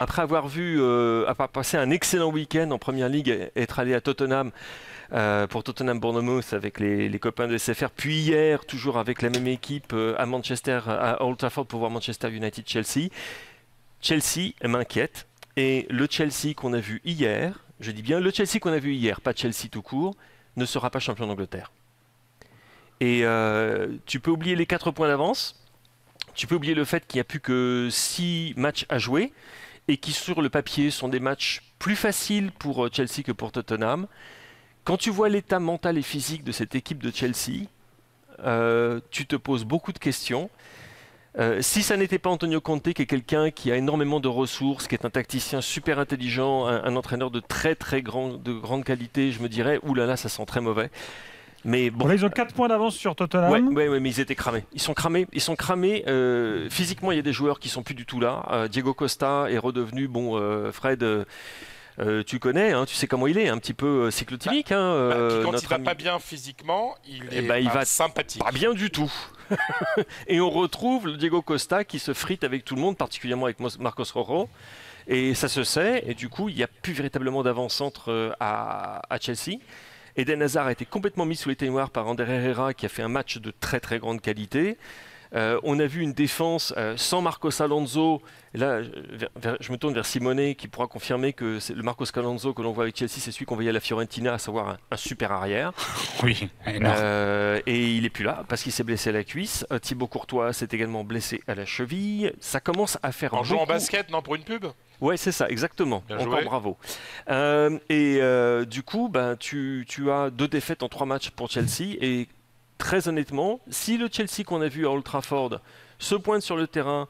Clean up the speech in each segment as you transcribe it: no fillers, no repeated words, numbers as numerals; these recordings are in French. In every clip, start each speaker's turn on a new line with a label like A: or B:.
A: après avoir avoir passé un excellent week-end en Première Ligue, être allé à Tottenham pour Tottenham-Bournemouth avec les copains de SFR, puis hier, toujours avec la même équipe à Manchester, à Old Trafford pour voir Manchester United-Chelsea. Chelsea m'inquiète, et le Chelsea qu'on a vu hier, je dis bien le Chelsea qu'on a vu hier, pas Chelsea tout court, ne sera pas champion d'Angleterre. Et tu peux oublier les 4 points d'avance, tu peux oublier le fait qu'il n'y a plus que 6 matchs à jouer, et qui sur le papier sont des matchs plus faciles pour Chelsea que pour Tottenham. Quand tu vois l'état mental et physique de cette équipe de Chelsea, tu te poses beaucoup de questions. Si ça n'était pas Antonio Conte, qui est quelqu'un qui a énormément de ressources, qui est un tacticien super intelligent, un entraîneur de de grande qualité, je me dirais, oulala, ça sent très mauvais. Mais bon,
B: Là, ils ont 4 points d'avance sur
A: ouais,
B: Tottenham.
A: mais ils étaient cramés. Ils sont cramés. Physiquement, il y a des joueurs qui sont plus du tout là. Diego Costa est redevenu, Fred. Tu connais, hein, tu sais comment il est, un petit peu cyclotimique.
C: Puis quand
A: Notre
C: il va
A: ami.
C: pas bien physiquement, il
A: Eh
C: est
A: ben, il va
C: sympathique.
A: pas bien du tout. Et on retrouve le Diego Costa qui se frite avec tout le monde, particulièrement avec Marcos Rojo. Et ça se sait, et du coup, il n'y a plus véritablement d'avant-centre à Chelsea. Eden Hazard a été complètement mis sous les témoins par Ander Herrera, qui a fait un match de très très grande qualité. On a vu une défense sans Marcos Alonso. Et là, je me tourne vers Simone qui pourra confirmer que le Marcos Alonso que l'on voit avec Chelsea, c'est celui qu'on voyait à la Fiorentina, à savoir un super arrière.
D: Oui, énorme.
A: Et il n'est plus là parce qu'il s'est blessé à la cuisse. Thibaut Courtois s'est également blessé à la cheville. Ça commence à faire
C: En jouant au
A: beaucoup.
C: basket, non, pour une pub?
A: Ouais, c'est ça, exactement.
C: Bien
A: Encore
C: joué.
A: bravo. Du coup, tu as 2 défaites en 3 matchs pour Chelsea. Et très honnêtement, si le Chelsea qu'on a vu à Old Trafford se pointe sur le terrain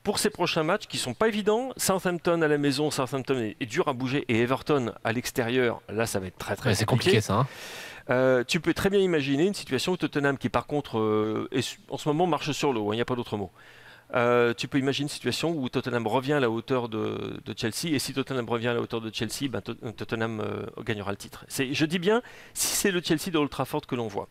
A: pour ces prochains matchs qui sont pas évidents, Southampton à la maison, Southampton est dur à bouger, et Everton à l'extérieur, là ça va être très très
E: Ouais, c'est compliqué ça.
A: Tu peux très bien imaginer une situation où Tottenham, qui par contre en ce moment marche sur l'eau, il n'y a pas d'autre mot. Tu peux imaginer une situation où Tottenham revient à la hauteur de Chelsea, et si Tottenham revient à la hauteur de Chelsea, Tottenham gagnera le titre. Je dis bien, si c'est le Chelsea de Old Trafford que l'on voit.